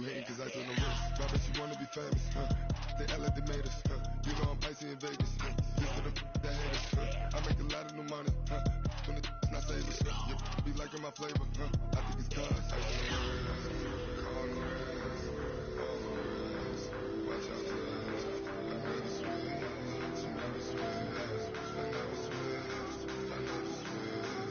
you hating cause I took no risks. I bet you wanna be famous, They act like they made us, You know I'm icy in Vegas, This for the that hate us, I make a lot of new money, When the not savers, You be liking my flavor, I think it's cause I took no risks. Call no risks, call no risks. Watch out for this. I never switch, you never switch, I never switch, I never switch. I took no risks.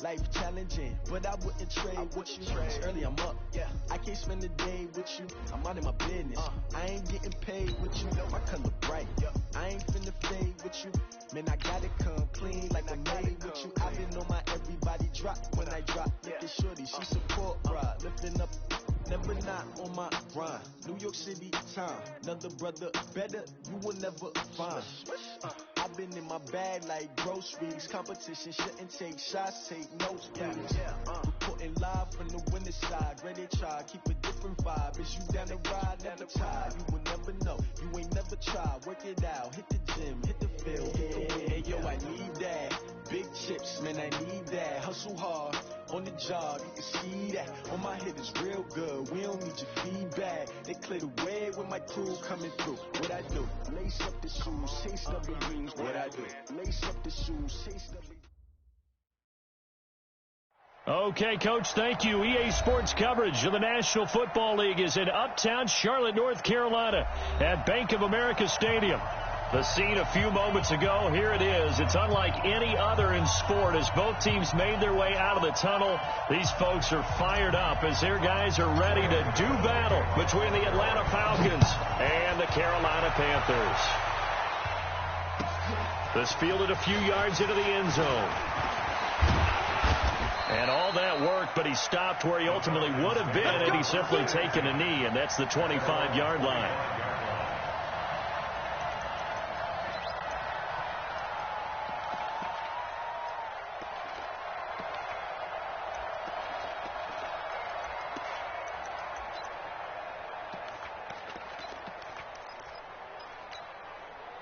Life challenging, but I wouldn't trade with you. Early I'm up, I can't spend the day with you. I'm out of my business. I ain't getting paid with you. My color bright. I ain't finna fade with you. Man, I gotta come clean like I made with you. I've been on my everybody drop when I drop. Look at shorty, she support ride, lifting up. Never not on my grind. New York City time. Another brother better, you will never find. I've been in my bag like groceries. Competition shouldn't take shots, take notes, please. Reporting live from the winter side. Ready to try, keep a different vibe. Is you down the ride, never tired. You will never know, you ain't never tried. Work it out, hit the gym, hit the field. Hey yo, I need that. Big chips, man, I need that. Hustle hard, on the job, you can see that. On my head is real good, we don't need your feedback. They clear the way with my crew coming through. What I do? Lace up the shoes, taste of the dreams. What I do? Lace up the shoes, taste of the. Okay, Coach, thank you. EA Sports coverage of the National Football League is in uptown Charlotte, North Carolina at Bank of America Stadium. The scene a few moments ago, here it is. It's unlike any other in sport as both teams made their way out of the tunnel. These folks are fired up as their guys are ready to do battle between the Atlanta Falcons and the Carolina Panthers. This fielded a few yards into the end zone. And all that work, but he stopped where he ultimately would have been had he simply taken a knee, and that's the 25-yard line.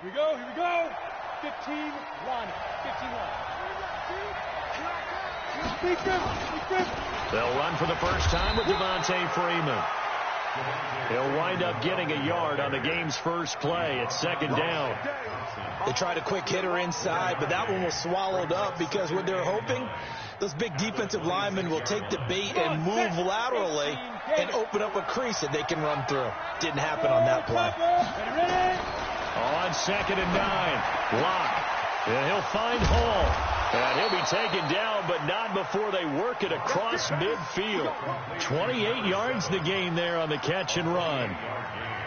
Here we go. 15-1. 15-1. They'll run for the first time with Devontae Freeman. He'll wind up getting a yard on the game's first play. It's second down. They tried a quick hitter inside, but that one was swallowed up because what they're hoping, those big defensive linemen will take the bait and move laterally and open up a crease that they can run through. Didn't happen on that play. On 2nd and 9, Locke And he'll find Hall. And he'll be taken down, but not before they work it across midfield. 28 yards to gain there on the catch and run.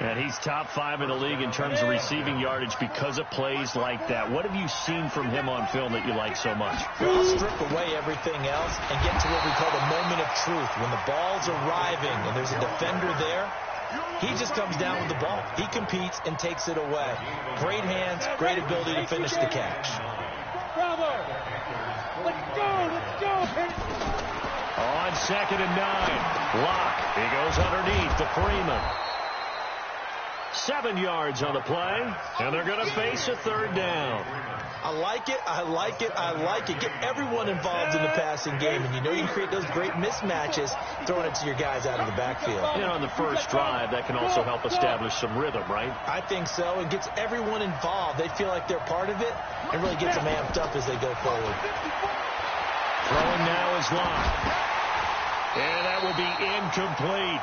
And he's top 5 in the league in terms of receiving yardage because of plays like that. What have you seen from him on film that you like so much? Well, strip away everything else and get to what we call the moment of truth. When the ball's arriving and there's a defender there, he just comes down with the ball. He competes and takes it away. Great hands, great ability to finish the catch. Bravo! Let's go! On 2nd and 9. Lock. He goes underneath to Freeman. 7 yards on the play, and they're going to face a 3rd down. I like it. Get everyone involved in the passing game, and you know you can create those great mismatches throwing it to your guys out of the backfield. And on the first drive, that can also help establish some rhythm, right? I think so. It gets everyone involved. They feel like they're part of it and really gets them amped up as they go forward. Throwing now is Lock. And that will be incomplete.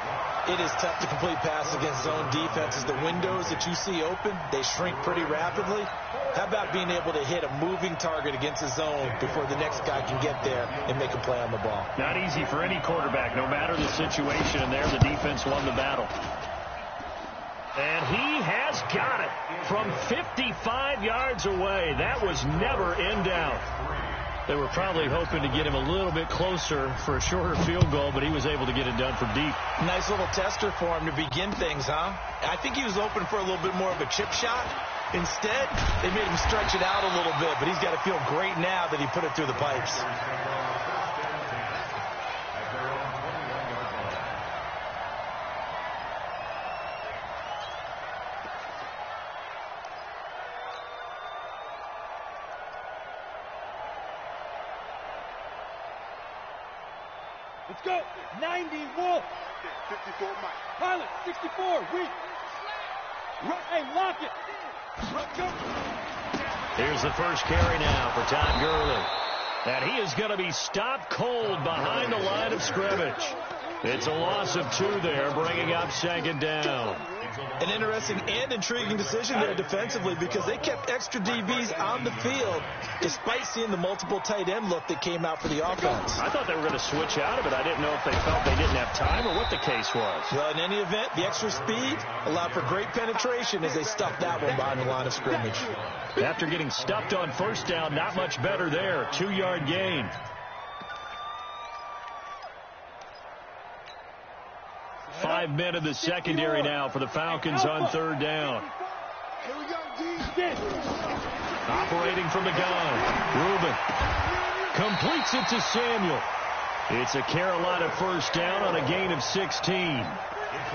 It is tough to complete passes against zone defenses. The windows that you see open, they shrink pretty rapidly. How about being able to hit a moving target against a zone before the next guy can get there and make a play on the ball? Not easy for any quarterback, no matter the situation. And there, the defense won the battle. And he has got it from 55 yards away. That was never in doubt. They were probably hoping to get him a little bit closer for a shorter field goal, but he was able to get it done from deep. Nice little tester for him to begin things, huh? I think he was open for a little bit more of a chip shot. Instead, they made him stretch it out a little bit, but he's got to feel great now that he put it through the pipes. Let's go! 90 Wolf! 54 Mike. Pilot, 64, weak! Hey, lock it! Let's go! Here's the first carry now for Todd Gurley. And he is going to be stopped cold behind the line of scrimmage. It's a loss of 2 there, bringing up 2nd down. An interesting and intriguing decision there defensively because they kept extra DBs on the field despite seeing the multiple tight end look that came out for the offense. I thought they were going to switch out of it. I didn't know if they felt they didn't have time or what the case was. Well, in any event, the extra speed allowed for great penetration as they stuffed that one behind the line of scrimmage. After getting stuffed on 1st down, not much better there. 2-yard gain. Five men in the secondary now for the Falcons on 3rd down. Operating from the gun. Reuben completes it to Samuel. It's a Carolina 1st down on a gain of 16.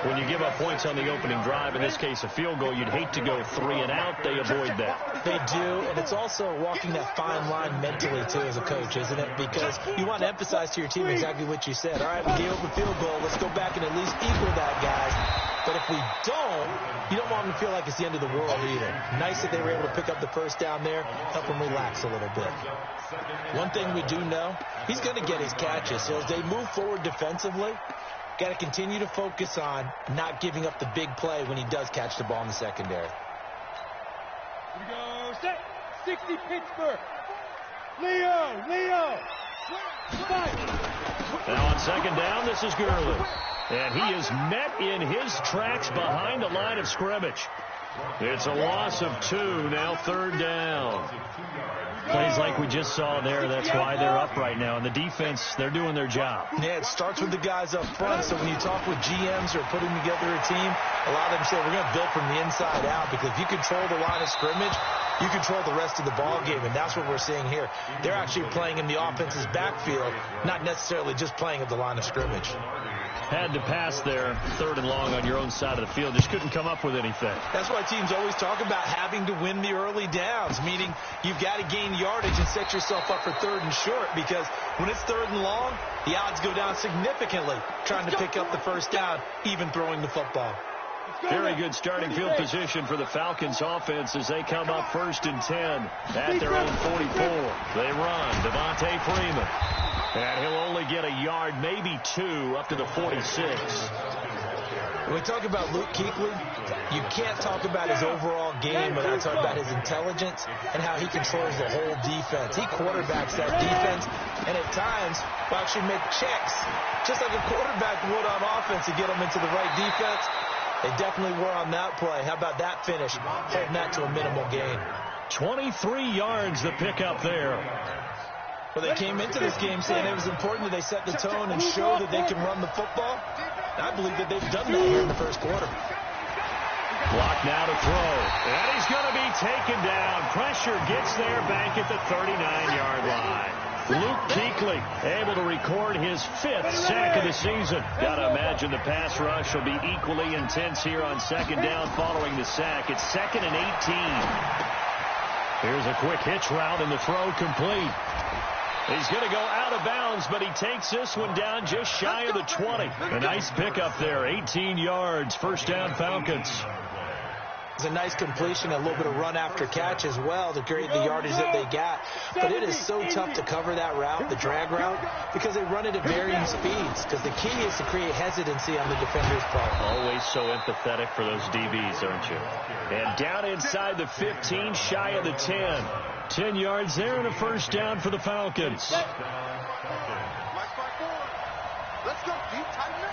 When you give up points on the opening drive, in this case a field goal, you'd hate to go 3 and out. They avoid that. They do, and it's also walking that fine line mentally, too, as a coach, isn't it? Because you want to emphasize to your team exactly what you said. All right, we gave up a field goal. Let's go back and at least equal that, guys. But if we don't, you don't want them to feel like it's the end of the world either. Nice that they were able to pick up the 1st down there, help them relax a little bit. One thing we do know, he's going to get his catches. So as they move forward defensively, got to continue to focus on not giving up the big play when he does catch the ball in the secondary. Here we go, set, 60 Pittsburgh. Leo. Now on 2nd down, this is Gurley. And he is met in his tracks behind the line of scrimmage. It's a loss of 2, now 3rd down. Plays like we just saw there, that's why they're up right now. And the defense, they're doing their job. Yeah, it starts with the guys up front. So when you talk with GMs or putting together a team, a lot of them say we're going to build from the inside out, because if you control the line of scrimmage, you control the rest of the ball game, and that's what we're seeing here. They're actually playing in the offense's backfield, not necessarily just playing at the line of scrimmage. Had to pass there, 3rd and long on your own side of the field. Just couldn't come up with anything. That's why teams always talk about having to win the early downs, meaning you've got to gain yardage and set yourself up for 3rd and short, because when it's 3rd and long, the odds go down significantly trying to pick up the 1st down, even throwing the football. Very good starting field position for the Falcons offense as they come up 1st and 10 at their own 44. They run. Devontae Freeman. And he'll only get a yard, maybe 2, up to the 46. When we talk about Luke Kuechly, you can't talk about his overall game without talking about his intelligence and how he controls the whole defense. He quarterbacks that defense, and at times will actually make checks, just like a quarterback would on offense, to get them into the right defense. They definitely were on that play. How about that finish, holding that to a minimal gain. 23 yards the pickup there. Well, they came into this game saying it was important that they set the tone and show that they can run the football. I believe that they've done that here in the first quarter. Block now to throw. And he's going to be taken down. Pressure gets there back at the 39-yard line. Luke Kuechly able to record his 5th sack of the season. Got to imagine the pass rush will be equally intense here on second down following the sack. It's 2nd and 18. Here's a quick hitch route, and the throw complete. He's going to go out of bounds, but he takes this one down just shy of the 20. A nice pickup there, 18 yards, first down Falcons. It's a nice completion, a little bit of run after catch as well to create the yardage that they got. But it is so tough to cover that route, the drag route, because they run it at varying speeds. Because the key is to create hesitancy on the defender's part. Always so empathetic for those DBs, aren't you? And down inside the 15, shy of the 10. 10 yards there and a first down for the Falcons. Let's go, deep, tighten up.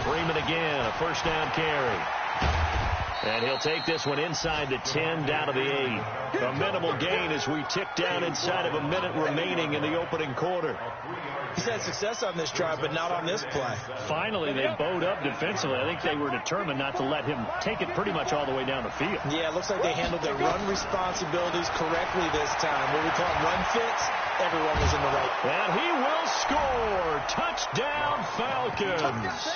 Freeman again, a first down carry. And he'll take this one inside the 10, down to the 8. A minimal gain as we tick down inside of a minute remaining in the opening quarter. He's had success on this drive, but not on this play. Finally, they bowed up defensively. I think they were determined not to let him take it pretty much all the way down the field. Yeah, it looks like they handled their run responsibilities correctly this time. What we call run fits, everyone was in the right. And he will score. Touchdown, Falcons.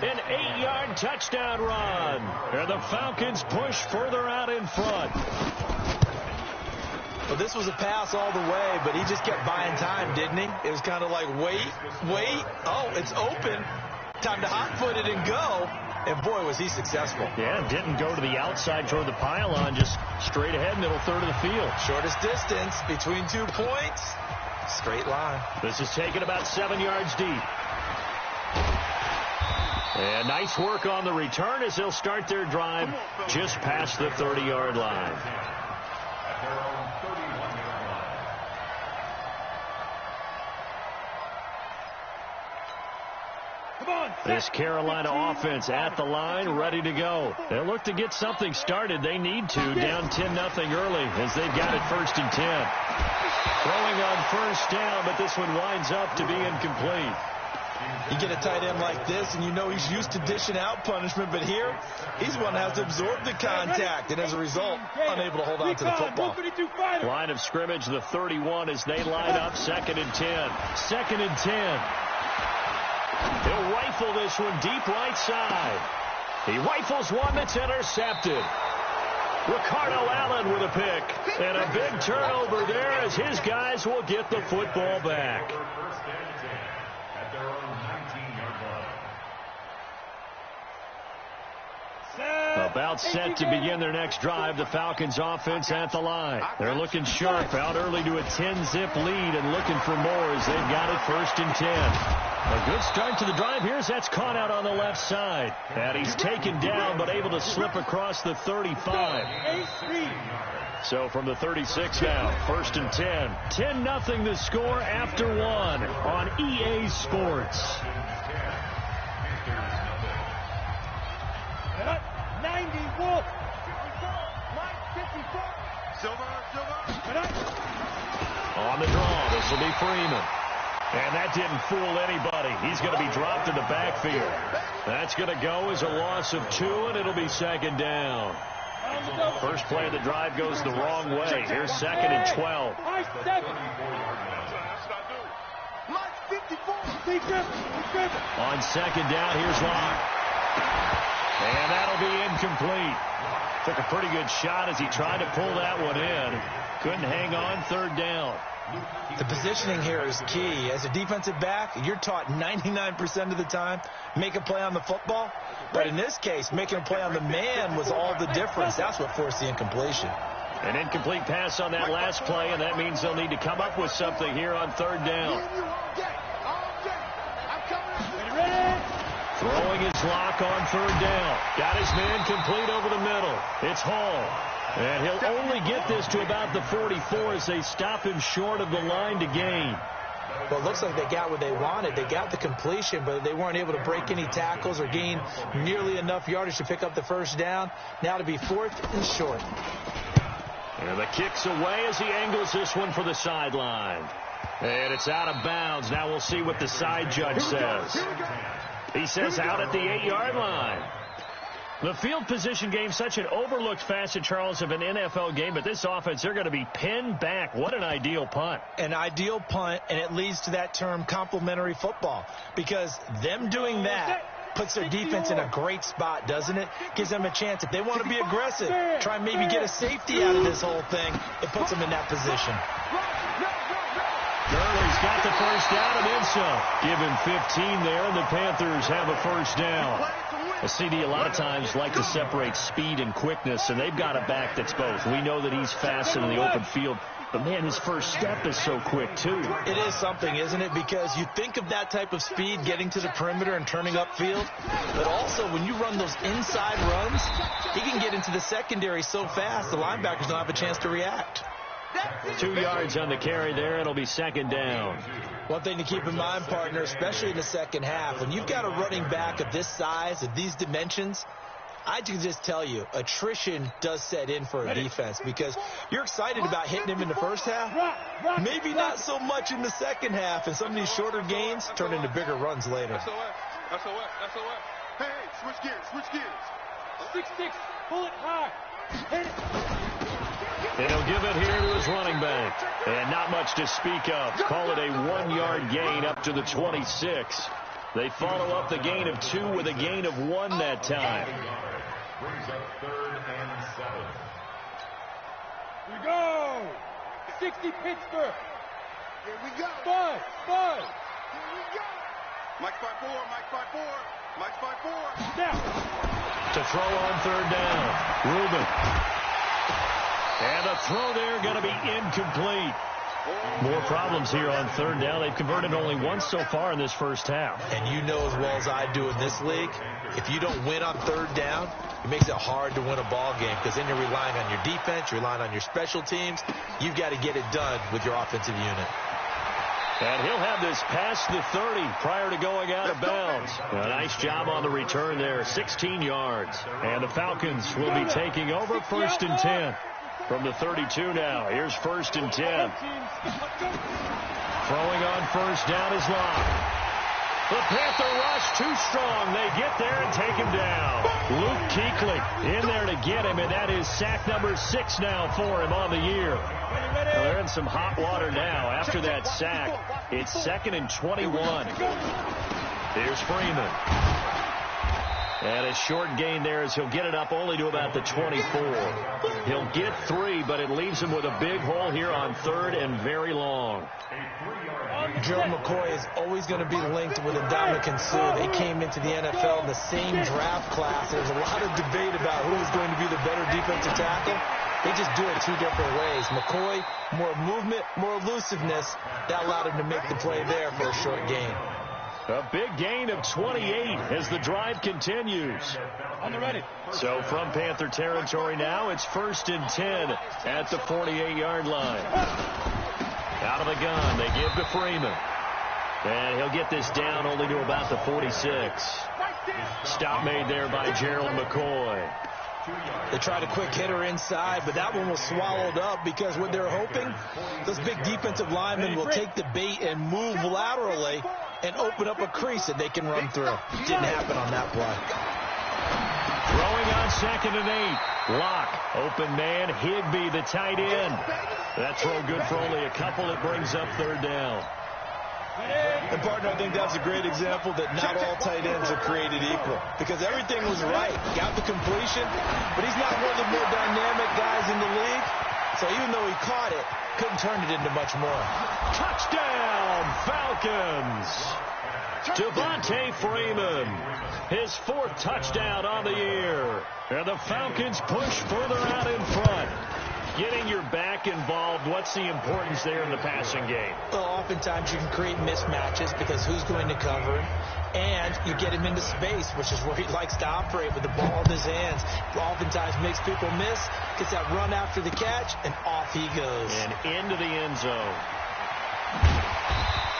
An 8-yard touchdown run. And the Falcons push further out in front. Well, this was a pass all the way, but he just kept buying time, didn't he? It was kind of like, wait. Oh, it's open. Time to hot-foot it and go. And, boy, was he successful. Yeah, didn't go to the outside toward the pylon, just straight ahead, middle third of the field. Shortest distance between 2 points. Straight line. This is taken about 7 yards deep. And nice work on the return as they'll start their drive just past the 30-yard line. This Carolina offense at the line, ready to go. They'll look to get something started. They need to, down 10-0 early as they've got it 1st and 10. Throwing on first down, but this one winds up to be incomplete. You get a tight end like this, and you know he's used to dishing out punishment, but here, he's one that has to absorb the contact, and as a result, unable to hold on to the football. Line of scrimmage, the 31, as they line up 2nd and 10. 2nd and 10. He'll rifle this one deep right side. He rifles one that's intercepted. Ricardo Allen with a pick. And a big turnover there as his guys will get the football back. About set to begin their next drive, the Falcons offense at the line. They're looking sharp, out early to a 10-zip lead and looking for more as they've got it 1st and 10. A good start to the drive here as that's caught out on the left side. And he's taken down but able to slip across the 35. So from the 36 now, 1st and 10. 10-0 the score after 1 on EA Sports. 90 Wolf. On the draw, this will be Freeman. And that didn't fool anybody. He's going to be dropped in the backfield. That's going to go as a loss of 2, and it'll be 2nd down. First play of the drive goes the wrong way. Here's 2nd and 12. On 2nd down, here's Locke. And that'll be incomplete. Took a pretty good shot as he tried to pull that one in. Couldn't hang on, 3rd down. The positioning here is key. As a defensive back, you're taught 99% of the time, make a play on the football. But in this case, making a play on the man was all the difference. That's what forced the incompletion. An incomplete pass on that last play, and that means they'll need to come up with something here on 3rd down. Throwing his lock on third down. Got his man complete over the middle. It's Hall. And he'll only get this to about the 44 as they stop him short of the line to gain. Well, it looks like they got what they wanted. They got the completion, but they weren't able to break any tackles or gain nearly enough yardage to pick up the first down. Now to be 4th and short. And the kick's away as he angles this one for the sideline. And it's out of bounds. Now we'll see what the side judge says. He says out at the 8-yard line. The field position game, such an overlooked facet, Charles, of an NFL game. But this offense, they're going to be pinned back. What an ideal punt. An ideal punt, and it leads to that term complementary football. Because them doing that puts their defense in a great spot, doesn't it? Gives them a chance. If they want to be aggressive, try and maybe get a safety out of this whole thing, it puts them in that position. Gurley's got the first down and then some. Give him 15 there, and the Panthers have a first down. A CD a lot of times like to separate speed and quickness, and they've got a back that's both. We know that he's fast in the open field, but, man, his first step is so quick, too. It is something, isn't it? Because you think of that type of speed getting to the perimeter and turning upfield, but also when you run those inside runs, he can get into the secondary so fast the linebackers don't have a chance to react. 2 yards on the carry there. It'll be second down. One thing to keep in mind, partner, especially in the second half, when you've got a running back of this size, of these dimensions, I can just tell you, attrition does set in for a defense because you're excited about hitting him in the first half. Maybe not so much in the second half, and some of these shorter gains turn into bigger runs later. That's all right. Hey, switch gears. 6-6, pull it high. Hit it. And he'll give it here to his running back. And not much to speak of. Call it a 1-yard gain up to the 26. They follow up the gain of 2 with a gain of 1 that time. Brings up 3rd and 7. Here we go. 60 Pittsburgh. Here we go. Bud. Here we go. Mike 5-4. Now. To throw on third down. Reuben. And the throw there going to be incomplete. More problems here on third down. They've converted only once so far in this first half. And you know as well as I do in this league, if you don't win on third down, it makes it hard to win a ball game because then you're relying on your defense, you're relying on your special teams. You've got to get it done with your offensive unit. And he'll have this past the 30 prior to going out of bounds. A nice job on the return there, 16 yards. And the Falcons will be taking over 1st and 10. From the 32 now. Here's 1st and 10. Throwing on first down is Locke. The Panther rush too strong. They get there and take him down. Luke Kuechly in there to get him, and that is sack number 6 now for him on the year. Well, they're in some hot water now. After that sack, it's 2nd and 21. Here's Freeman. And a short gain there as he'll get it up only to about the 24. He'll get 3, but it leaves him with a big hole here on 3rd and very long. Gerald McCoy is always going to be linked with Ndamukong Suh. They came into the NFL in the same draft class. There's a lot of debate about who is going to be the better defensive tackle. They just do it 2 different ways. McCoy, more movement, more elusiveness. That allowed him to make the play there for a short gain. A big gain of 28 as the drive continues. On the ready. So from Panther territory now, it's 1st and 10 at the 48-yard line. Out of the gun, they give to Freeman. And he'll get this down only to about the 46. Stop made there by Gerald McCoy. They tried a quick hitter inside, but that one was swallowed up because what they're hoping, those big defensive linemen will take the bait and move laterally and open up a crease that they can run through. Didn't happen on that play. Throwing on 2nd and 8. Locke, open man, Higbee, the tight end. That throw good for only a couple. It brings up 3rd down. And, partner, I think that's a great example that not all tight ends are created equal because everything was right. Got the completion, but he's not one of the more dynamic guys in the league. So even though he caught it, couldn't turn it into much more. Touchdown, Falcons. Devontae Freeman, his 4th touchdown on the year. And the Falcons push further out in front. getting your back involved, what's the importance there in the passing game? Well, oftentimes you can create mismatches because who's going to cover him? And you get him into space, which is where he likes to operate with the ball in his hands. Oftentimes makes people miss, gets that run after the catch, and off he goes. And into the end zone.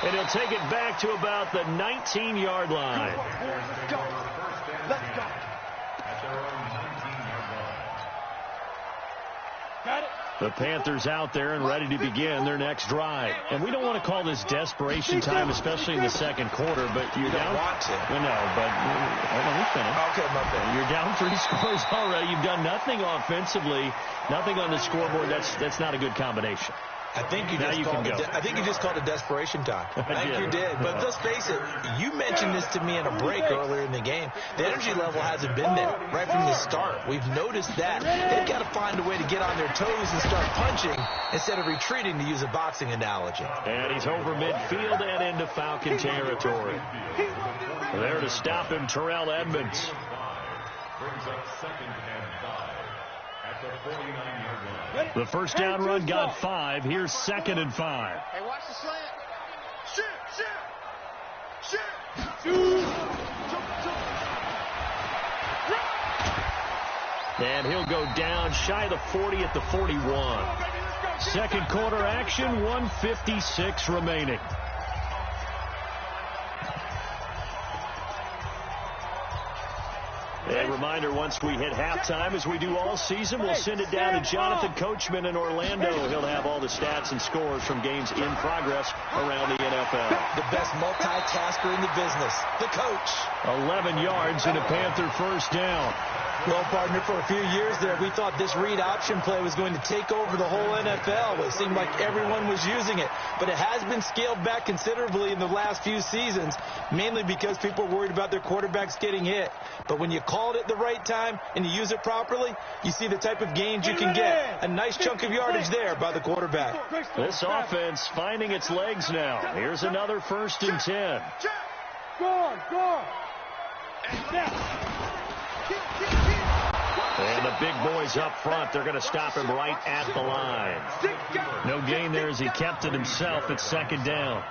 And he'll take it back to about the 19-yard line. Let's go. Let's go. Got it. The Panthers out there and ready to begin their next drive. And we don't want to call this desperation time, especially in the second quarter, but you're down. Don't want to. No, but let me finish. Okay, my bad. You're down 3 scores already. You've done nothing offensively, nothing on the scoreboard. That's not a good combination. I think you just called it desperation time. I think you did. But let's face it, you mentioned this to me in a break earlier in the game. The energy level hasn't been there right from the start. We've noticed that. They've got to find a way to get on their toes and start punching instead of retreating, to use a boxing analogy. And he's over midfield and into Falcon territory. There to stop him, Terrell Edmonds. Brings up 2nd and 5 at the 49-yard line. The first down run got 5. Here's 2nd and 5. Hey, watch the slant. Shoot. And he'll go down shy of the 40 at the 41. Second quarter action, 1:56 remaining. A reminder, once we hit halftime, as we do all season, we'll send it down to Jonathan Coachman in Orlando. He'll have all the stats and scores from games in progress around the NFL. The best multitasker in the business, the coach. 11 yards and a Panther first down. Well, partner, for a few years there, we thought this read option play was going to take over the whole NFL. It seemed like everyone was using it. But it has been scaled back considerably in the last few seasons, mainly because people are worried about their quarterbacks getting hit. But when you call it at the right time and you use it properly, you see the type of gains you can get. A nice chunk of yardage there by the quarterback. This offense finding its legs now. Here's another 1st and 10. Go. And the big boys up front, they're going to stop him right at the line. No gain there as he kept it himself at 2nd down.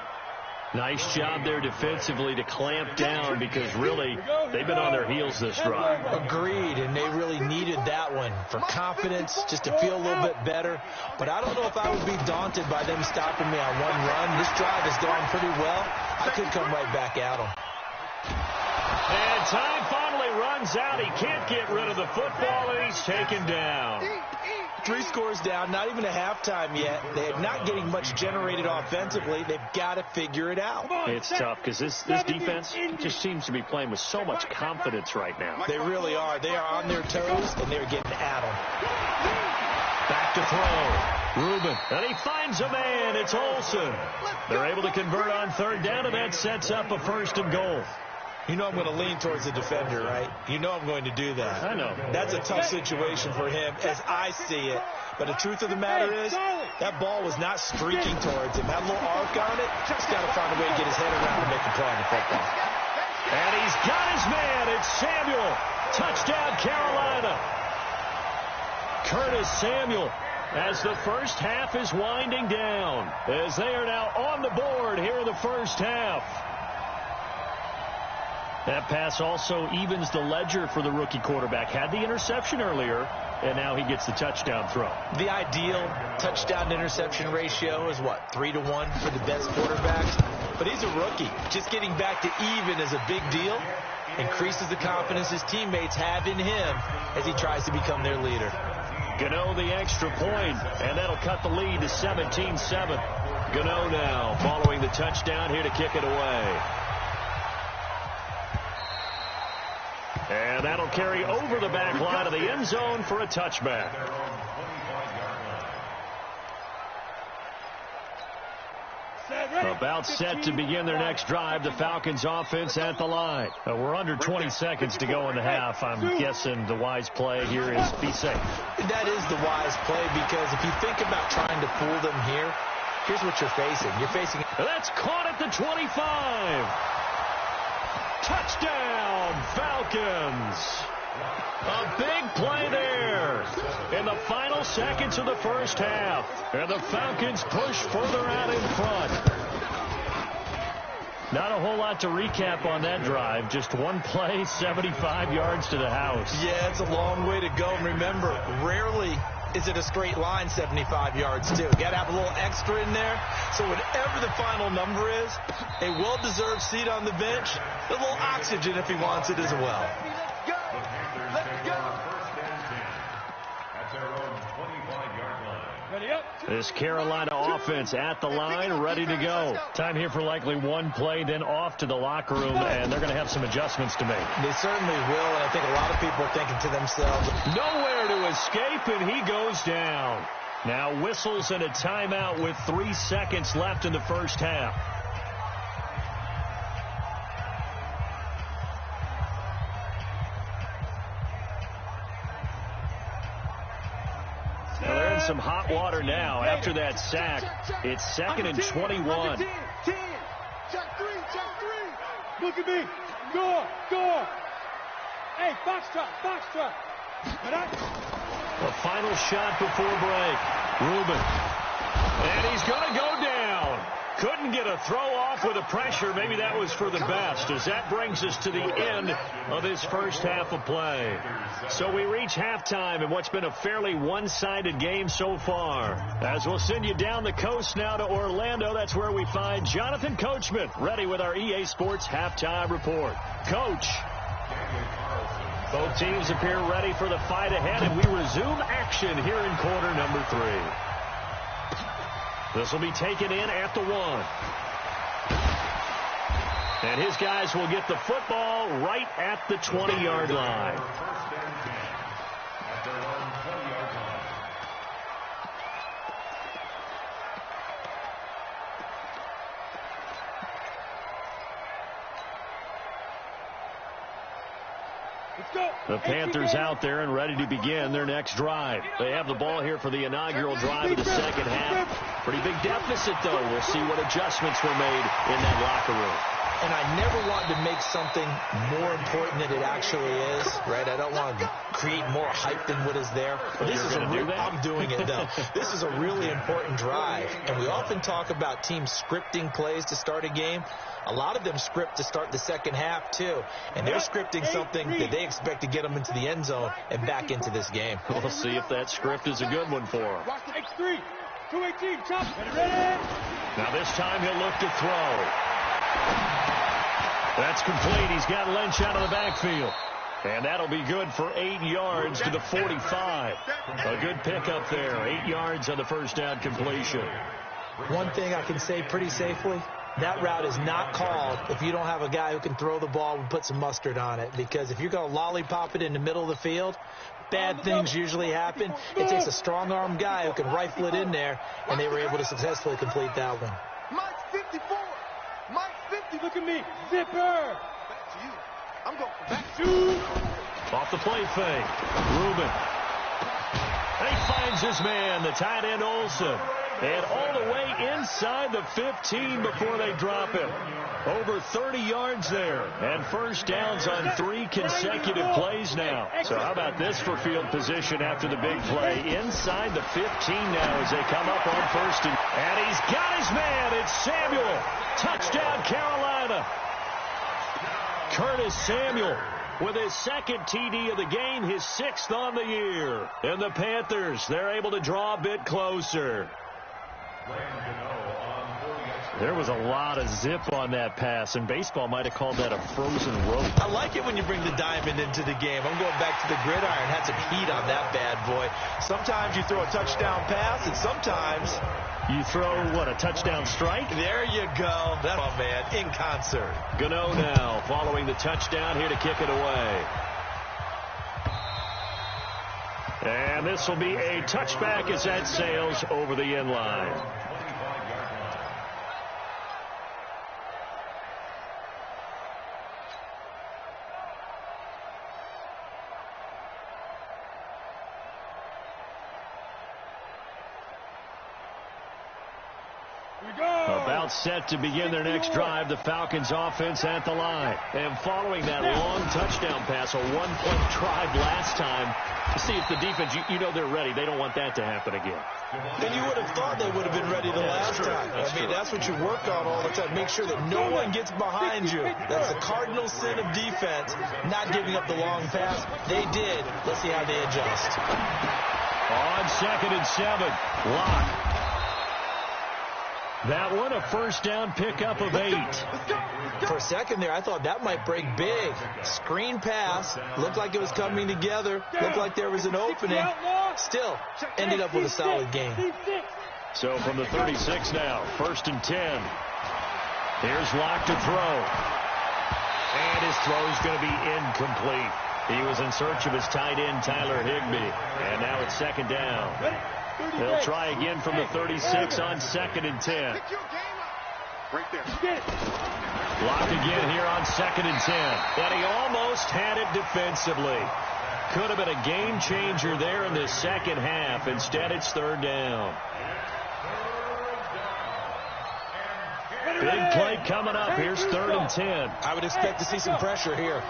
Nice job there defensively to clamp down, because really they've been on their heels this drive. Agreed, and they really needed that one for confidence, just to feel a little bit better. But I don't know if I would be daunted by them stopping me on one run. This drive has gone pretty well. I could come right back at them. And time finally runs out. He can't get rid of the football, and he's taken down. 3 scores down, not even a halftime yet. They're not getting much generated offensively. They've got to figure it out. It's tough because this defense just seems to be playing with so much confidence right now. They really are. They are on their toes, and they're getting at them. Back to throw. Rubin, and he finds a man. It's Olsen. They're able to convert on 3rd down, and that sets up a 1st and goal. You know I'm going to lean towards the defender, right? You know I'm going to do that. I know. That's a tough situation for him as I see it. But the truth of the matter is, that ball was not streaking towards him. Had a little arc on it. Just got to find a way to get his head around and make a play on the football. And he's got his man. It's Samuel. Touchdown, Carolina. Curtis Samuel, as the first half is winding down, as they are now on the board here in the first half. That pass also evens the ledger for the rookie quarterback. Had the interception earlier, and now he gets the touchdown throw. The ideal touchdown-interception ratio is, what, 3-to-1 for the best quarterbacks? But he's a rookie. Just getting back to even is a big deal. Increases the confidence his teammates have in him as he tries to become their leader. Gano the extra point, and that'll cut the lead to 17-7. Gano now following the touchdown here to kick it away. And that'll carry over the back line of the end zone for a touchback. About set to begin their next drive, the Falcons offense at the line. We're under 20 seconds to go in the half. I'm guessing the wise play here is be safe. That is the wise play, because if you think about trying to fool them here, here's what you're facing. You're facing... That's caught at the 25. Touchdown, Falcons. A big play there in the final seconds of the first half. And the Falcons push further out in front. Not a whole lot to recap on that drive. Just one play, 75 yards to the house. Yeah, it's a long way to go. And remember, rarely is it a straight line 75 yards, too. Got to have a little extra in there. So whatever the final number is, a well-deserved seat on the bench, a little oxygen if he wants it as well. This Carolina offense at the line, ready to go. Time here for likely one play, then off to the locker room, and they're going to have some adjustments to make. They certainly will, and I think a lot of people are thinking to themselves, nowhere to escape, and he goes down. Now whistles and a timeout with 3 seconds left in the first half. Some hot water now after that sack. It's 2nd and 21. 10. Check three. Look at me. Go. Hey, foxtrot. The final shot before break. Reuben. And he's going to go down. Couldn't get a throw off with the pressure. Maybe that was for the best, as that brings us to the end of this first half of play. So we reach halftime in what's been a fairly one-sided game so far. As we'll send you down the coast now to Orlando, that's where we find Jonathan Coachman, ready with our EA Sports halftime report. Coach. Both teams appear ready for the fight ahead, and we resume action here in quarter number 3. This will be taken in at the 1. And his guys will get the football right at the 20-yard line. The Panthers out there and ready to begin their next drive. They have the ball here for the inaugural drive of the second half. Pretty big deficit, though. We'll see what adjustments were made in that locker room. And I never want to make something more important than it actually is, right? I don't want to create more hype than what is there. But this is I'm doing it, though. This is a really important drive. And we often talk about teams scripting plays to start a game. A lot of them script to start the second half, too. And they're scripting something that they expect to get them into the end zone and back into this game. We'll see if that script is a good one for them. X3, 218, chop, ready. Now this time he'll look to throw. That's complete. He's got Lynch out of the backfield. And that'll be good for 8 yards to the 45. A good pickup there. 8 yards on the first down completion. One thing I can say pretty safely, that route is not called if you don't have a guy who can throw the ball and put some mustard on it. Because if you're going to lollipop it in the middle of the field, bad things usually happen. It takes a strong-arm guy who can rifle it in there, and they were able to successfully complete that one. Mike's 54. Mike's 50. Look at me. Zipper. Back to you. I'm going back to Off the play fake. Reuben. He finds his man, the tight end Olsen. And all the way inside the 15 before they drop him. Over 30 yards there. And first downs on 3 consecutive plays now. So how about this for field position after the big play? Inside the 15 now as they come up on first. And he's got his man. It's Samuel. Touchdown, Carolina. Curtis Samuel with his second TD of the game, his 6th on the year. And the Panthers, they're able to draw a bit closer. There was a lot of zip on that pass, and baseball might have called that a frozen rope. I like it when you bring the diamond into the game. I'm going back to the gridiron. Had some heat on that bad boy. Sometimes you throw a touchdown pass, and sometimes you throw, a touchdown strike? There you go. That's my man, in concert. Gano now following the touchdown here to kick it away. And this will be a touchback as that sails over the end line. About set to begin their next drive, the Falcons offense at the line. And following that long touchdown pass, a one-point drive last time, to see if the defense, you know they're ready. They don't want that to happen again. And you would have thought they would have been ready the last time. That's what you work on all the time. Make sure that no one gets behind you. That's the cardinal sin of defense, not giving up the long pass. They did. Let's see how they adjust. On 2nd and 7, Locke. That one, a first down pickup of 8. For a second there, I thought that might break big. Screen pass. Looked like it was coming together. Looked like there was an opening. Still, ended up with a solid game. So from the 36 now, 1st and 10. Here's Locke to throw. And his throw is going to be incomplete. He was in search of his tight end, Tyler Higbee. And now it's 2nd down. They'll try again from the 36 on 2nd and 10. Locke again here on 2nd and 10. And he almost had it defensively. Could have been a game changer there in the second half. Instead, it's 3rd down. Big play coming up. Here's 3rd and 10. I would expect to see some pressure here.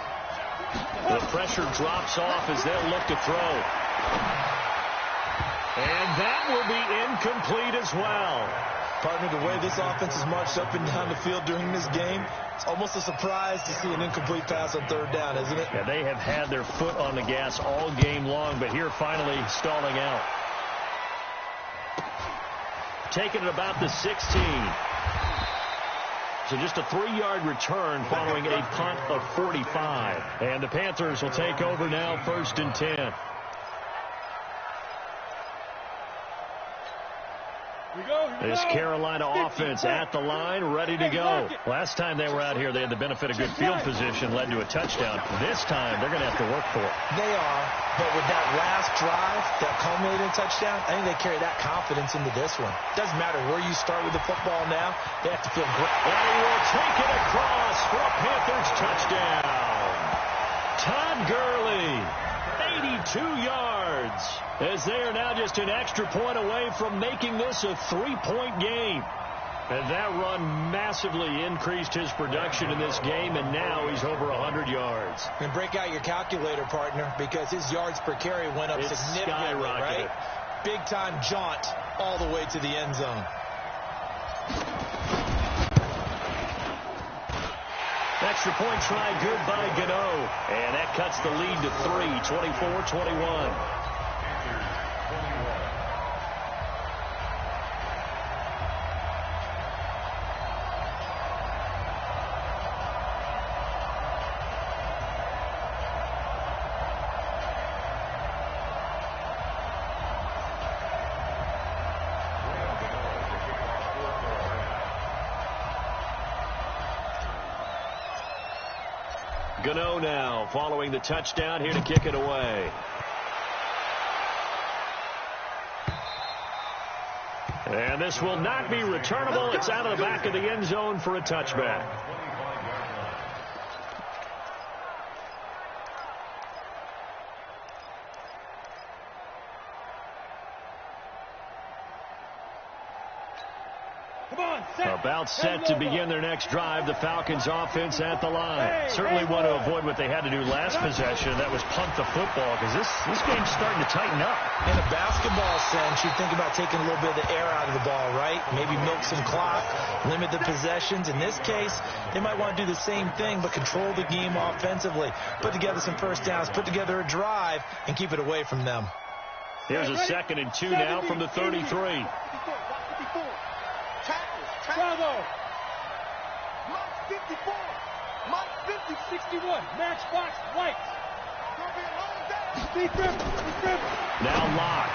The pressure drops off as they'll look to throw. And that will be incomplete as well. Partner, the way this offense has marched up and down the field during this game, it's almost a surprise to see an incomplete pass on 3rd down, isn't it? Yeah, they have had their foot on the gas all game long, but here finally stalling out. Taking it about the 16. So just a 3-yard return following a punt of 45. And the Panthers will take over now, 1st and 10. This Carolina offense at the line, ready to go. Last time they were out here, they had the benefit of good field position, led to a touchdown. This time, they're going to have to work for it. They are, but with that last drive, that culminating touchdown, I think they carry that confidence into this one. Doesn't matter where you start with the football now, they have to feel great. And he will take it across for a Panthers touchdown. Todd Gurley, 82 yards. As they are now just an extra point away from making this a 3-point game. And that run massively increased his production in this game, and now he's over 100 yards. And break out your calculator, partner, because his yards per carry went up significantly, right? Big-time jaunt all the way to the end zone. Extra point try good by Gano. And that cuts the lead to 3, 24-21. Gano now following the touchdown, here to kick it away. And this will not be returnable. It's out of the back of the end zone for a touchback. About set to begin their next drive, the Falcons offense at the line. Certainly want to avoid what they had to do last possession. That was punt the football, because this game's starting to tighten up. In a basketball sense, you think about taking a little bit of the air out of the ball, right? Maybe milk some clock, limit the possessions. In this case, they might want to do the same thing, but control the game offensively. Put together some first downs, put together a drive, and keep it away from them. Here's a 2nd and 2 now from the 33. Bravo! Mark 54! Mark 50, 61. Matchbox White. Now Locke.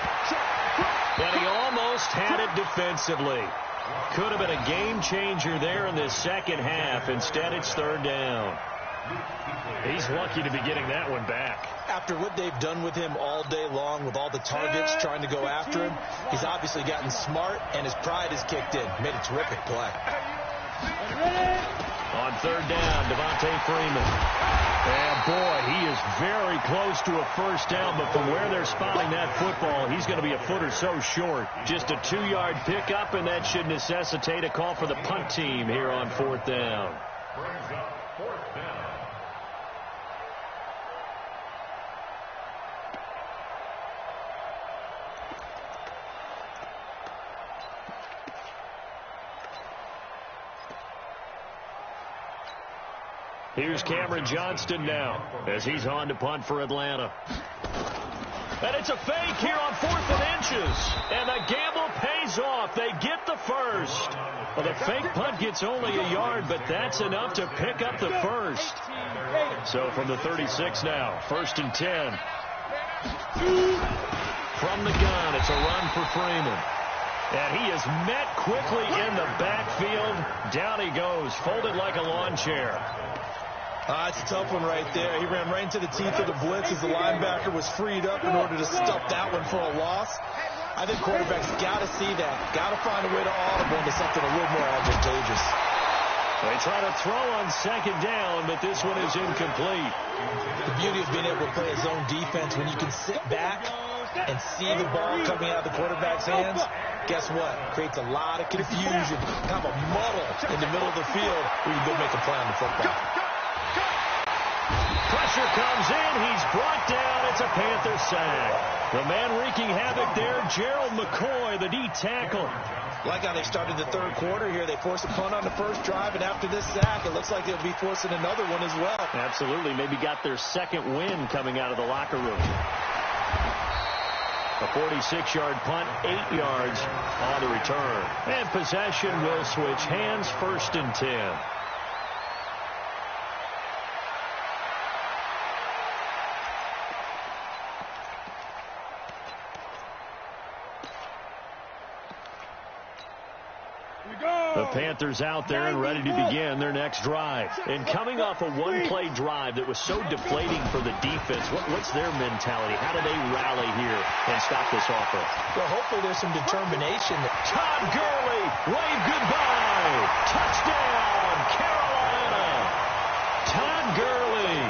And he almost had it defensively. Could have been a game changer there in this second half. Instead, it's 3rd down. He's lucky to be getting that one back. After what they've done with him all day long, with all the targets trying to go after him, he's obviously gotten smart, and his pride has kicked in. Made a terrific play. On third down, Devontae Freeman. And boy, he is very close to a first down, but from where they're spotting that football, he's going to be a foot or so short. Just a 2-yard pickup, and that should necessitate a call for the punt team here on fourth down. Brings up fourth down. Here's Cameron Johnston now as he's on to punt for Atlanta. And it's a fake here on 4th and inches. And the gamble pays off. They get the first. Well, the fake punt gets only a yard, but that's enough to pick up the first. So from the 36 now, 1st and 10. From the gun, it's a run for Freeman. And he is met quickly in the backfield. Down he goes, folded like a lawn chair. It's a tough one right there. He ran right into the teeth of the blitz as the linebacker was freed up in order to stuff that one for a loss. I think quarterbacks got to see that. Got to find a way to audible into something a little more advantageous. They try to throw on second down, but this one is incomplete. The beauty of being able to play his own defense when you can sit back and see the ball coming out of the quarterback's hands, guess what? Creates a lot of confusion, kind of a muddle in the middle of the field where you go make a play on the football. Pressure comes in. He's brought down. It's a Panther sack. The man wreaking havoc there, Gerald McCoy, the D tackle. Like how they started the third quarter here. They forced a punt on the first drive, and after this sack, it looks like they'll be forcing another one as well. Absolutely. Maybe got their second win coming out of the locker room. A 46-yard punt, 8 yards on the return. And possession will switch hands, 1st and 10. The Panthers out there and ready to begin their next drive. And coming off a one-play drive that was so deflating for the defense, what's their mentality? How do they rally here and stop this offense? Well, hopefully there's some determination. Todd Gurley, wave goodbye. Touchdown, Carolina. Todd Gurley,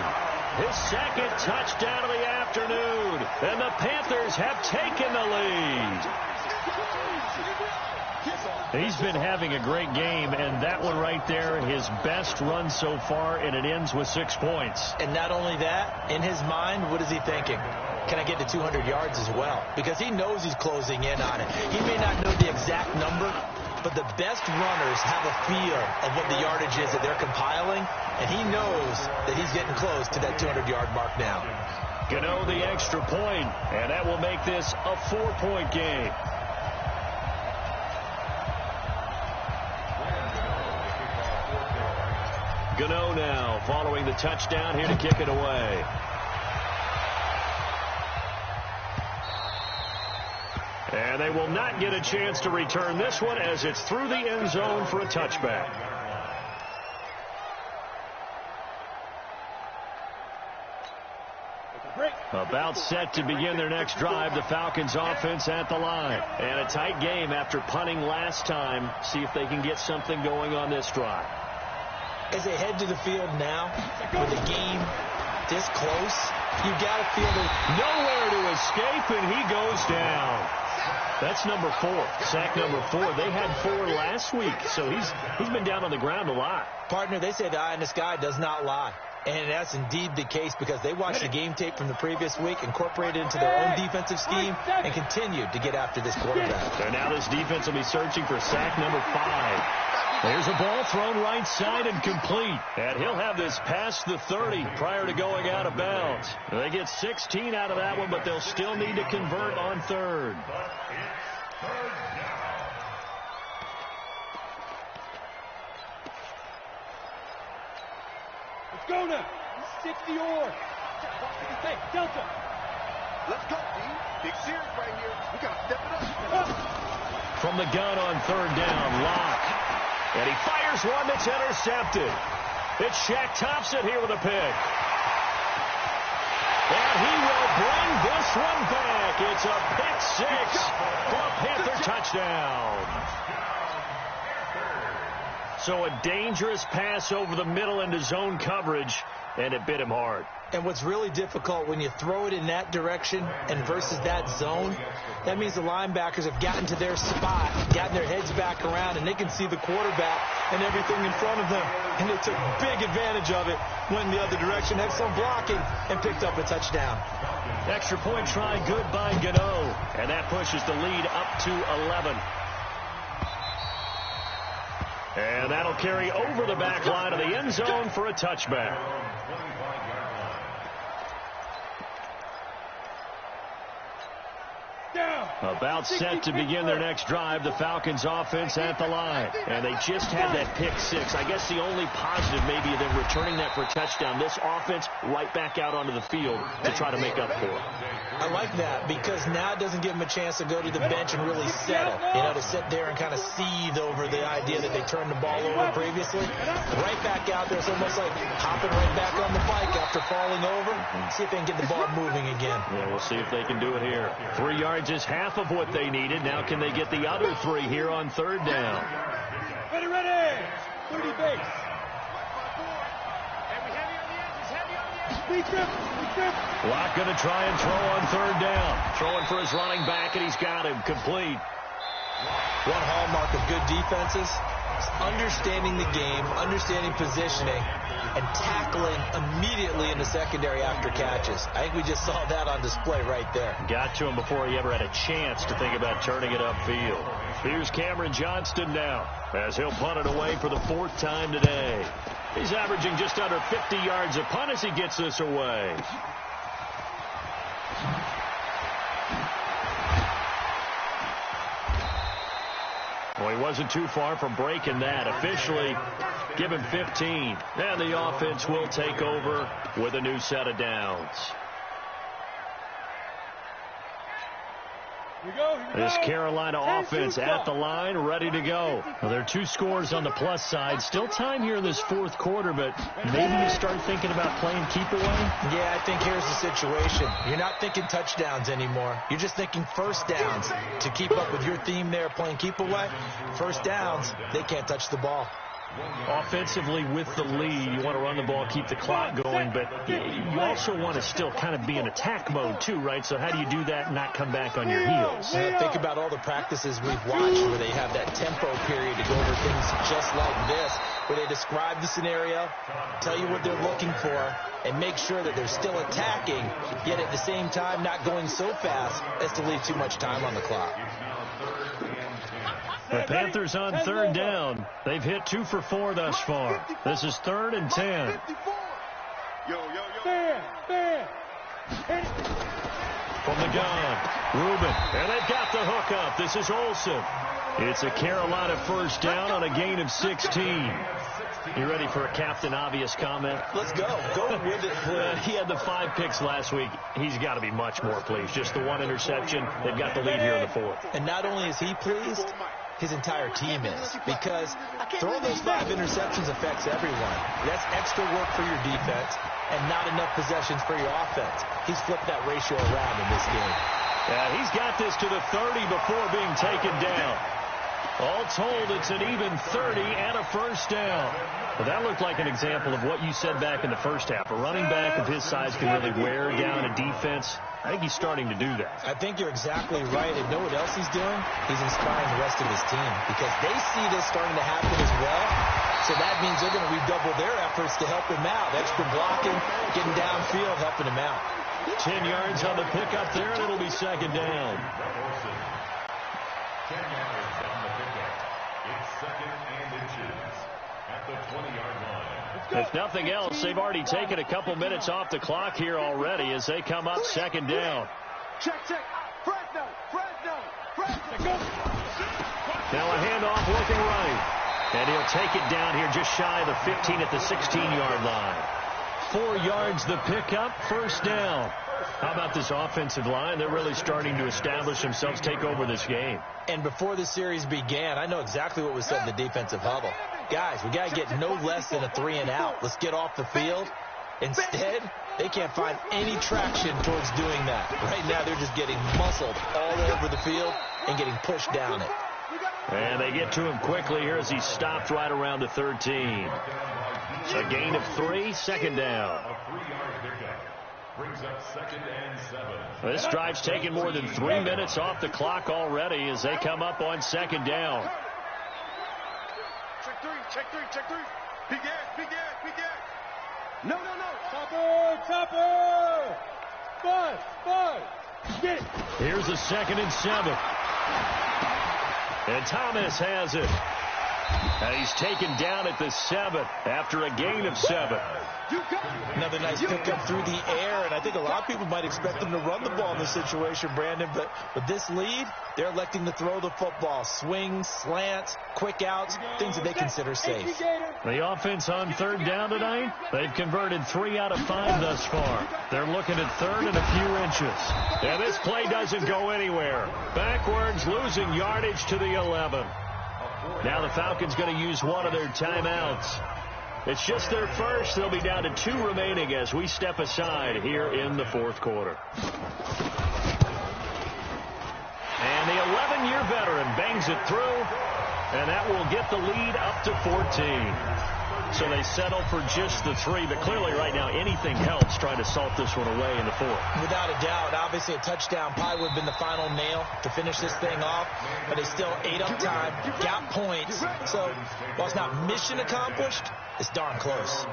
his second touchdown of the afternoon. And the Panthers have taken the lead. He's been having a great game, and that one right there, his best run so far, and it ends with 6 points. And not only that, in his mind, what is he thinking? Can I get to 200 yards as well? Because he knows he's closing in on it. He may not know the exact number, but the best runners have a feel of what the yardage is that they're compiling, and he knows that he's getting close to that 200-yard mark now. Gano the extra point, and that will make this a 4-point game. Gano now following the touchdown here to kick it away. And they will not get a chance to return this one as it's through the end zone for a touchback. About set to begin their next drive, the Falcons offense at the line. And a tight game after punting last time. See if they can get something going on this drive. As they head to the field now, with the game this close, you've got to feel there's nowhere to escape, and he goes down. That's number 4, sack number 4. They had 4 last week, so he's been down on the ground a lot. Partner, they say the eye in the sky does not lie. And that's indeed the case because they watched the game tape from the previous week, incorporated it into their own defensive scheme, and continued to get after this quarterback. So now this defense will be searching for sack number 5. There's a ball thrown right side and complete. And he'll have this past the 30 prior to going out of bounds. They get 16 out of that one, but they'll still need to convert on third. Let's go now. 60 or. Hey, Delta. Let's go, D. Big series right here. We got to step it up. From the gun on third down, Locke. And he fires one that's intercepted. It's Shaq Thompson here with a pick. And he will bring this one back. It's a pick 6 for a Panther touchdown. So a dangerous pass over the middle into zone coverage, and it bit him hard. And what's really difficult when you throw it in that direction and versus that zone, that means the linebackers have gotten to their spot, gotten their heads back around, and they can see the quarterback and everything in front of them. And they took big advantage of it, went the other direction, had some blocking, and picked up a touchdown. Extra point try, good by Gano. And that pushes the lead up to 11. And that'll carry over the back line of the end zone for a touchback. About set to begin their next drive, the Falcons offense at the line. And they just had that pick six. I guess the only positive maybe of them returning that for a touchdown. This offense right back out onto the field to try to make up for it. I like that because now it doesn't give them a chance to go to the bench and really settle. To sit there and kind of seethe over the idea that they turned the ball over previously. Right back out there. It's almost like hopping right back on the bike after falling over. See if they can get the ball moving again. Yeah, we'll see if they can do it here. 3 yards is half of what they needed. Now can they get the other 3 here on third down? Ready, ready. 30 base. Locke going to try and throw on third down. Throwing for his running back, and he's got him complete. One hallmark of good defenses is understanding the game, understanding positioning, and tackling immediately in the secondary after catches. I think we just saw that on display right there. Got to him before he ever had a chance to think about turning it upfield. Here's Cameron Johnston now as he'll punt it away for the 4th time today. He's averaging just under 50 yards a punt as he gets this away. Well, he wasn't too far from breaking that. Officially, give him 15. And the offense will take over with a new set of downs. This Carolina offense at the line, ready to go. Well, there are 2 scores on the plus side. Still time here in this 4th quarter, but maybe you start thinking about playing keep away? Yeah, I think here's the situation. You're not thinking touchdowns anymore. You're just thinking first downs. To keep up with your theme there, playing keep away, first downs, they can't touch the ball. Offensively with the lead, you want to run the ball, keep the clock going, but you also want to still kind of be in attack mode too, right? So how do you do that and not come back on your heels? Yeah, think about all the practices we've watched where they have that tempo period to go over things just like this, where they describe the scenario, tell you what they're looking for, and make sure that they're still attacking, yet at the same time not going so fast as to leave too much time on the clock. The Panthers on third down. They've hit 2 for 4 thus far. This is 3rd and 10. From the gun, Rubin. And they've got the hook up. This is Olsen. It's a Carolina first down on a gain of 16. You ready for a Captain Obvious comment? Let's go. Go with it, please. He had the 5 picks last week. He's got to be much more pleased. Just the 1 interception. They've got the lead here in the 4th. And not only is he pleased, his entire team is. Because throwing those 5 interceptions affects everyone. That's extra work for your defense and not enough possessions for your offense. He's flipped that ratio around in this game. Yeah, he's got this to the 30 before being taken down. All told, it's an even 30 and a first down. Well, that looked like an example of what you said back in the first half. A running back of his size can really wear down a defense. I think he's starting to do that. I think you're exactly right. And know what else he's doing? He's inspiring the rest of his team because they see this starting to happen as well. So that means they're going to redouble their efforts to help him out. Extra blocking, getting downfield, helping him out. 10 yards on the pickup there, and it'll be 2nd down. If nothing else, they've already taken a couple minutes off the clock here already as they come up 2nd down. Check. Fresno. Now a handoff looking right. And he'll take it down here just shy of the 15 at the 16-yard line. 4 yards the pickup, first down. How about this offensive line? They're really starting to establish themselves, take over this game. And before the series began, I know exactly what was said in the defensive huddle. Guys, we got to get no less than a 3-and-out. Let's get off the field. Instead, they can't find any traction towards doing that. Right now, they're just getting muscled all over the field and getting pushed down it. And they get to him quickly here as he stopped right around the 13. So a gain of 3, second down. A 3-yard pickup brings up 2nd and 7. This drive's taken more than 3 minutes off the clock already as they come up on second down. Check 3, check 3, check 3. Big gas. No. Topper. Spud. Get it. Here's a 2nd and 7. And Thomas has it. And he's taken down at the 7 after a gain of 7. Another nice pickup through the air, and I think a lot of people might expect them to run the ball in this situation, Brandon, but with this lead, they're electing to throw the football. Swings, slants, quick outs, things that they consider safe. The offense on third down tonight, they've converted 3 out of 5 thus far. They're looking at third and a few inches. And this play doesn't go anywhere. Backwards, losing yardage to the 11. Now the Falcons going to use one of their timeouts. It's just their first. They'll be down to 2 remaining as we step aside here in the fourth quarter. And the 11-year veteran bangs it through, and that will get the lead up to 14. So they settle for just the 3, but clearly right now anything helps trying to salt this one away in the 4th. Without a doubt, obviously a touchdown probably would have been the final nail to finish this thing off, but they still ate up time, got points. So while it's not mission accomplished, it's darn close.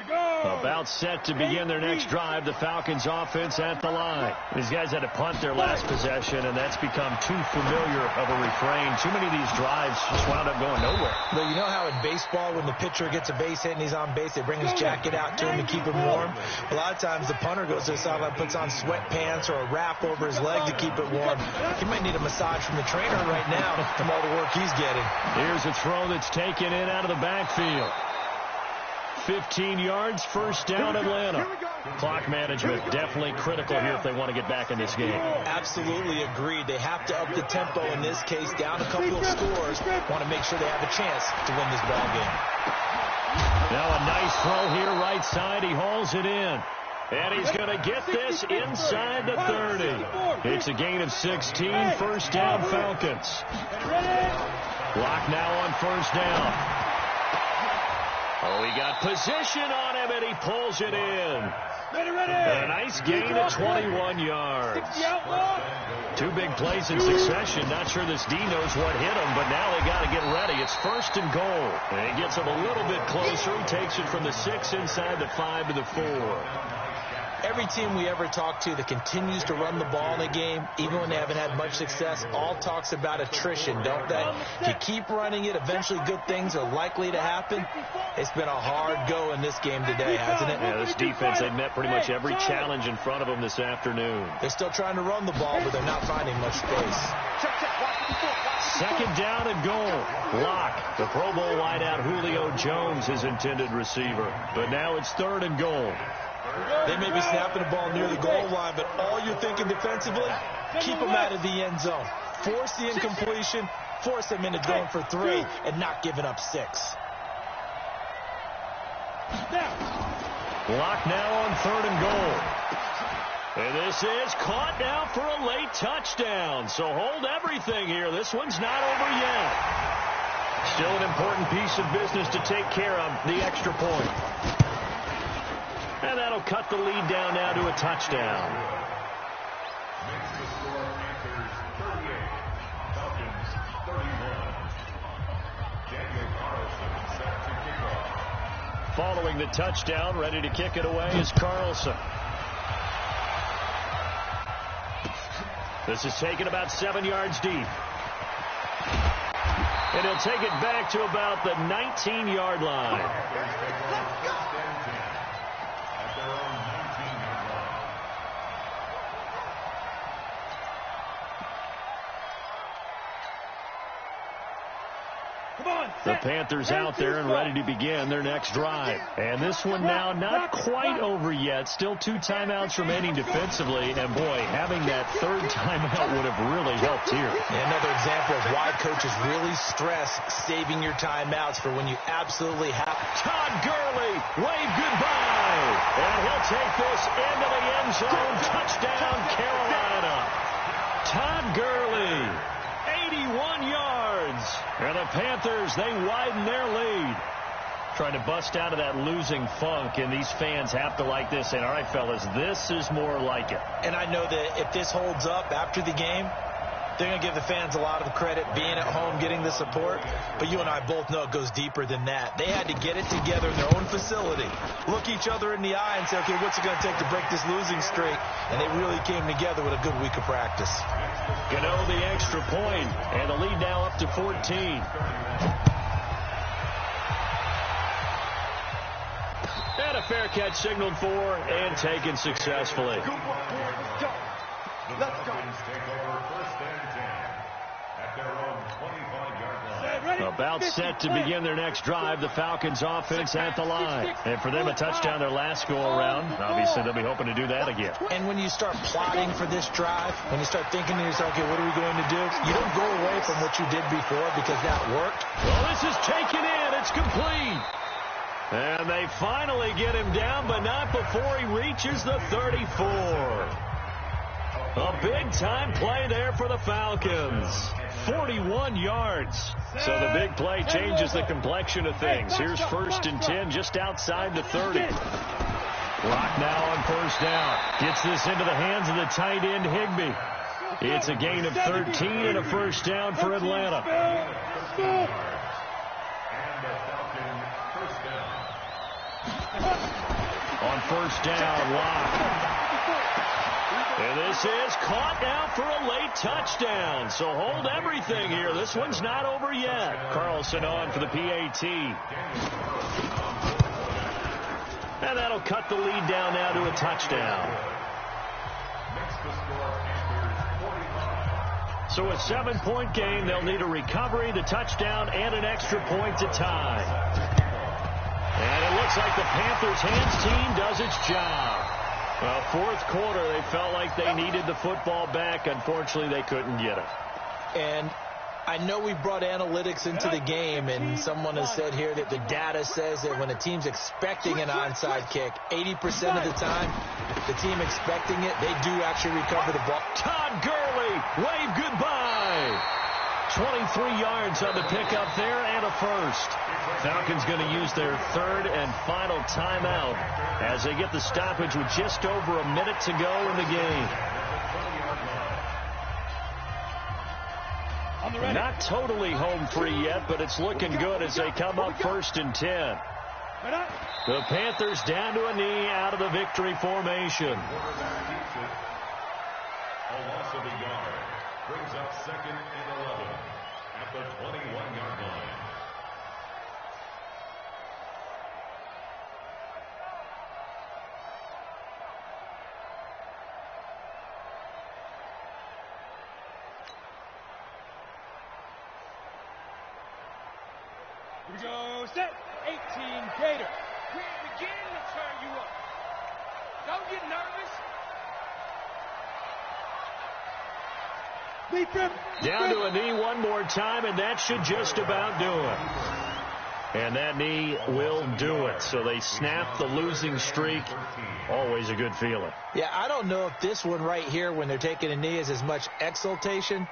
About set to begin their next drive, the Falcons offense at the line. These guys had to punt their last possession, and that's become too familiar of a refrain. Too many of these drives just wound up going nowhere. But you know how in baseball, when the pitcher gets a base hit and he's on base, they bring his jacket out to him to keep him warm? A lot of times the punter goes to the sideline, puts on sweatpants or a wrap over his leg to keep it warm. He might need a massage from the trainer right now from all the work he's getting. Here's a throw that's taken in out of the backfield. 15 yards, first down, Atlanta. Clock management definitely critical here if they want to get back in this game. Absolutely agreed. They have to up the tempo in this case, down a couple of scores. Want to make sure they have a chance to win this ball game. Now a nice throw here, right side. He hauls it in. And he's going to get this inside the 30. It's a gain of 16, first down, Falcons. Clock now on first down. Oh, he got position on him, and he pulls it in. A nice gain of 21 yards. 2 big plays in succession. Not sure this D knows what hit him, but now they got to get ready. It's first and goal. And he gets him a little bit closer. He takes it from the 6 inside the 5 to the 4. Every team we ever talk to that continues to run the ball in a game, even when they haven't had much success, all talks about attrition, don't they? If you keep running it, eventually good things are likely to happen. It's been a hard go in this game today, hasn't it? Yeah, this defense, they've met pretty much every challenge in front of them this afternoon. They're still trying to run the ball, but they're not finding much space. Second down and goal. Lock, the Pro Bowl wideout Julio Jones, his intended receiver. But now it's third and goal. They may be snapping the ball near the goal line, but all you're thinking defensively, keep them out of the end zone. Force the incompletion, force them into going for 3, and not giving up 6. Lock now on third and goal. And this is caught now for a late touchdown. So hold everything here. This one's not over yet. Still an important piece of business to take care of, the extra point. And that'll cut the lead down now to a touchdown. Makes the score Panthers 38, Falcons 31. Daniel Carlson set to kick off. Following the touchdown, ready to kick it away is Carlson. This is taken about 7 yards deep. And he'll take it back to about the 19-yard line. The Panthers out there and ready to begin their next drive. And this one now not quite over yet. Still 2 timeouts remaining defensively. And, boy, having that 3rd timeout would have really helped here. Another example of why coaches really stress saving your timeouts for when you absolutely have. Todd Gurley, wave goodbye. And he'll take this into the end zone. Touchdown, Carolina. Todd Gurley, 81 yards. And the Panthers, they widen their lead. Trying to bust out of that losing funk, and these fans have to like this. And, all right, fellas, this is more like it. And I know that if this holds up after the game, they're going to give the fans a lot of credit being at home, getting the support. But you and I both know it goes deeper than that. They had to get it together in their own facility, look each other in the eye and say, okay, what's it going to take to break this losing streak? And they really came together with a good week of practice. Gano the extra point, and the lead now up to 14. And a fair catch signaled for and taken successfully. The Falcons take over 1st and 10 at their own 25-yard line. About set to begin their next drive. The Falcons offense at the line. And for them, a touchdown their last go-around. Obviously, they'll be hoping to do that again. And when you start plotting for this drive, when you start thinking to yourself, okay, what are we going to do? You don't go away from what you did before because that worked. Well, this is taken in. It's complete. And they finally get him down, but not before he reaches the 34. A big-time play there for the Falcons. 41 yards. So the big play changes the complexion of things. Here's 1st and 10 just outside the 30. Clock now on 1st down. Gets this into the hands of the tight end, Higbee. It's a gain of 13 and a 1st down for Atlanta. On 1st down, Locke. And this is caught now for a late touchdown. So hold everything here. This one's not over yet. Carlson on for the PAT. And that'll cut the lead down now to a touchdown. So a 7-point game. They'll need a recovery, the touchdown, and an extra point to tie. And it looks like the Panthers' hands team does its job. Well, 4th quarter, they felt like they needed the football back. Unfortunately, they couldn't get it. And I know we brought analytics into the game, and someone has said here that the data says that when a team's expecting an onside kick, 80% of the time, the team expecting it, they do actually recover the ball. Todd Gurley, wave goodbye. 23 yards on the pickup there and a 1st. Falcons going to use their 3rd and final timeout as they get the stoppage with just over a minute to go in the game. Not totally home free yet, but it's looking good as they come up 1st and 10. The Panthers down to a knee out of the victory formation. A loss of a yard brings up 2nd and 11 at the 21-yard line. Here we go, set, 18, Gator. We're beginning to turn you up. Don't get nervous. Down to a knee one more time, and that should just about do it. And that knee will do it. So they snap the losing streak. Always a good feeling. Yeah, I don't know if this one right here, when they're taking a knee, is as much exultation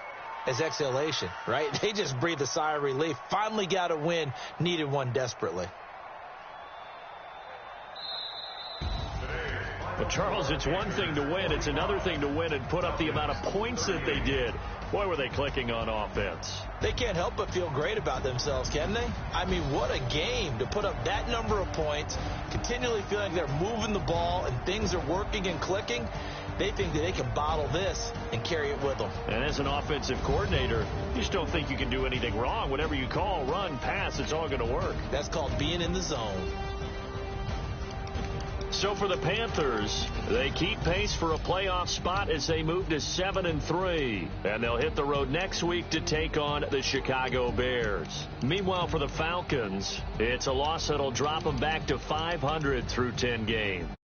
as exhalation, right? They just breathe a sigh of relief. Finally got a win. Needed one desperately. Well, Charles, it's one thing to win. It's another thing to win and put up the amount of points that they did. Boy, were they clicking on offense. They can't help but feel great about themselves, can they? I mean, what a game to put up that number of points, continually feeling they're moving the ball and things are working and clicking. They think that they can bottle this and carry it with them. And as an offensive coordinator, you just don't think you can do anything wrong. Whatever you call, run, pass, it's all going to work. That's called being in the zone. So for the Panthers, they keep pace for a playoff spot as they move to 7-3. And they'll hit the road next week to take on the Chicago Bears. Meanwhile, for the Falcons, it's a loss that'll drop them back to 500 through 10 games.